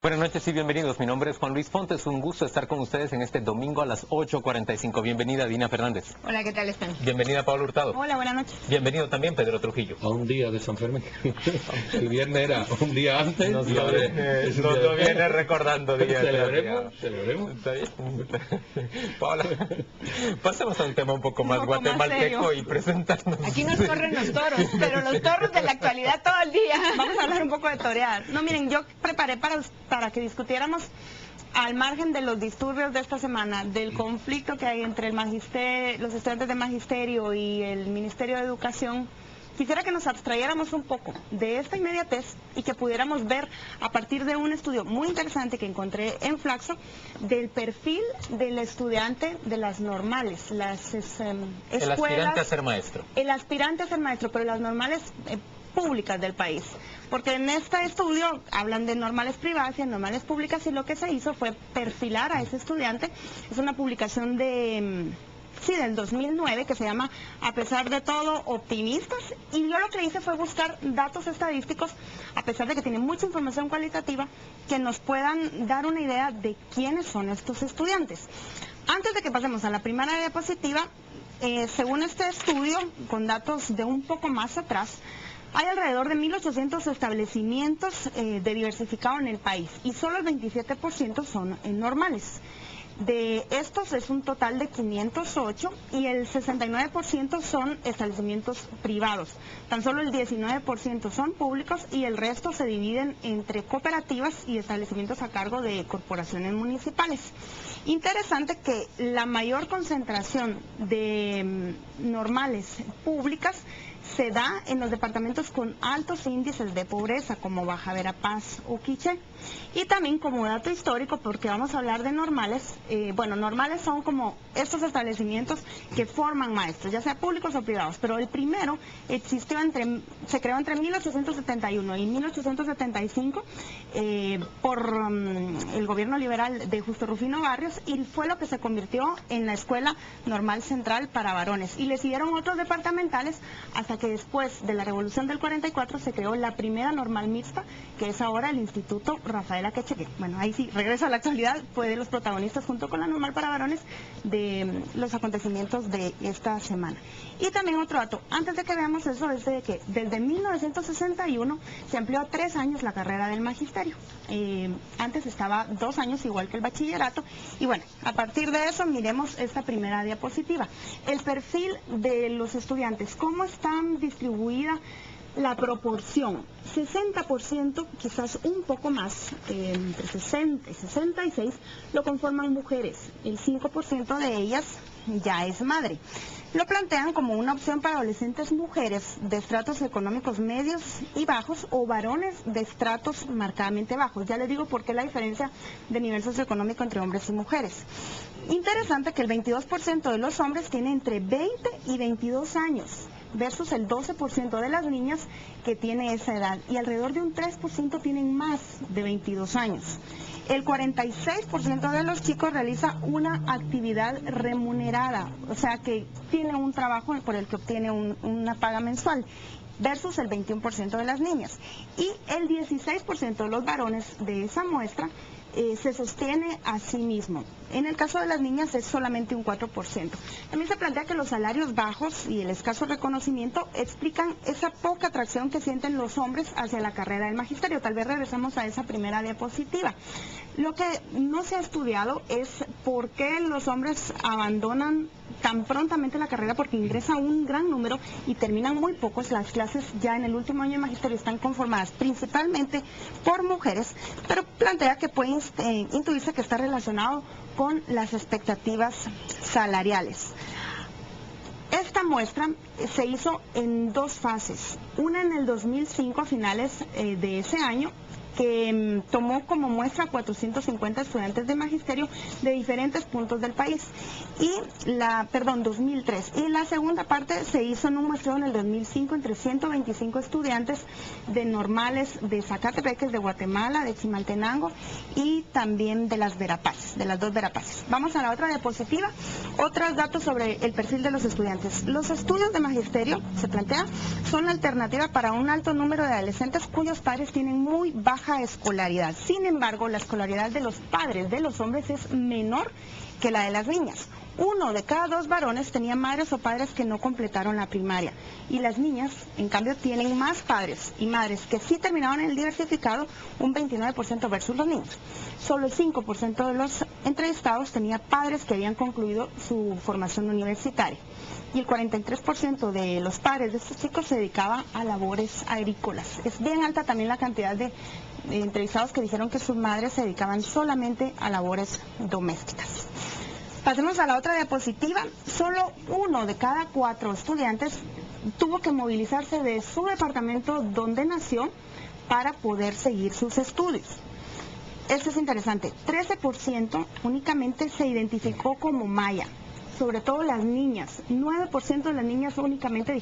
Buenas noches y bienvenidos. Mi nombre es Juan Luis Fontes. Un gusto estar con ustedes en este domingo a las 8:45. Bienvenida, Dina Fernández. Hola, ¿qué tal están? Bienvenida, Pablo Hurtado. Hola, buenas noches. Bienvenido también, Pedro Trujillo. A un día de San Fermín. El viernes era un día antes. Nos lo viene recordando días. Celebremos. ¿Está bien? Paola, pasemos a un tema un poco más guatemalteco y presentarnos. Aquí nos corren los toros, pero los toros de la actualidad todo el día. Vamos a hablar un poco de torear. No, miren, yo preparé para que discutiéramos al margen de los disturbios de esta semana, del conflicto que hay entre los estudiantes de magisterio y el Ministerio de Educación. Quisiera que nos abstrayéramos un poco de esta inmediatez y que pudiéramos ver a partir de un estudio muy interesante que encontré en Flaxo del perfil del estudiante de las normales, las escuelas. El aspirante a ser maestro. El aspirante a ser maestro, pero las normales públicas del país. Porque en este estudio hablan de normales privadas y de normales públicas, y lo que se hizo fue perfilar a ese estudiante. Es una publicación del 2009 que se llama A pesar de todo, optimistas, y yo lo que hice fue buscar datos estadísticos, a pesar de que tiene mucha información cualitativa, que nos puedan dar una idea de quiénes son estos estudiantes. Antes de que pasemos a la primera diapositiva, según este estudio, con datos de un poco más atrás, hay alrededor de 1.800 establecimientos de diversificado en el país, y solo el 27% son normales. De estos es un total de 508 y el 69% son establecimientos privados. Tan solo el 19% son públicos y el resto se dividen entre cooperativas y establecimientos a cargo de corporaciones municipales. Interesante que la mayor concentración de normales públicas se da en los departamentos con altos índices de pobreza, como Baja Verapaz o Quiché. Y también, como dato histórico, porque vamos a hablar de normales, normales son como estos establecimientos que forman maestros, ya sea públicos o privados, pero el primero se creó entre 1871 y 1875 por el gobierno liberal de Justo Rufino Barrios, y fue lo que se convirtió en la Escuela Normal Central para varones, y le siguieron otros departamentales hasta que después de la Revolución del 44 se creó la primera normal mixta, que es ahora el Instituto Rafael Akeche. Bueno, ahí sí, regreso a la actualidad, fue de los protagonistas junto con la normal para varones de los acontecimientos de esta semana. Y también otro dato, antes de que veamos eso, es de que desde 1961 se amplió a 3 años la carrera del magisterio. Antes estaba 2 años, igual que el bachillerato, y bueno, a partir de eso miremos esta primera diapositiva. El perfil de los estudiantes, ¿cómo están distribuida la proporción? 60%, quizás un poco más, entre 60 y 66, lo conforman mujeres. El 5% de ellas ya es madre. Lo plantean como una opción para adolescentes mujeres de estratos económicos medios y bajos o varones de estratos marcadamente bajos. Ya les digo por qué la diferencia de nivel socioeconómico entre hombres y mujeres. Interesante que el 22% de los hombres tiene entre 20 y 22 años. Versus el 12% de las niñas que tiene esa edad, y alrededor de un 3% tienen más de 22 años. El 46% de los chicos realiza una actividad remunerada, o sea que tiene un trabajo por el que obtiene una paga mensual, versus el 21% de las niñas. Y el 16% de los varones de esa muestra se sostiene a sí mismo. En el caso de las niñas es solamente un 4%. También se plantea que los salarios bajos y el escaso reconocimiento explican esa poca atracción que sienten los hombres hacia la carrera del magisterio. Tal vez regresamos a esa primera diapositiva. Lo que no se ha estudiado es por qué los hombres abandonan tan prontamente la carrera, porque ingresa un gran número y terminan muy pocos. Las clases ya en el último año de magisterio están conformadas principalmente por mujeres, pero plantea que puede intuirse que está relacionado con las expectativas salariales. Esta muestra se hizo en 2 fases, una en el 2005 a finales de ese año, que tomó como muestra 450 estudiantes de magisterio de diferentes puntos del país, y 2003. Y la segunda parte se hizo en un muestreo en el 2005 entre 125 estudiantes de normales de Zacatepeques, de Guatemala, de Chimaltenango y también de las Verapaces, de las 2 Verapaces. Vamos a la otra diapositiva. Otros datos sobre el perfil de los estudiantes. Los estudios de magisterio, se plantea, son la alternativa para un alto número de adolescentes cuyos padres tienen muy baja baja escolaridad. Sin embargo, la escolaridad de los padres de los hombres es menor que la de las niñas. 1 de cada 2 varones tenían madres o padres que no completaron la primaria. Y las niñas, en cambio, tienen más padres y madres que sí terminaron el diversificado, un 29% versus los niños. Solo el 5% de los entrevistados tenía padres que habían concluido su formación universitaria. Y el 43% de los padres de estos chicos se dedicaba a labores agrícolas. Es bien alta también la cantidad de entrevistados que dijeron que sus madres se dedicaban solamente a labores domésticas. Pasemos a la otra diapositiva. Solo 1 de cada 4 estudiantes tuvo que movilizarse de su departamento donde nació para poder seguir sus estudios. Esto es interesante. 13% únicamente se identificó como maya, sobre todo las niñas. 9% de las niñas únicamente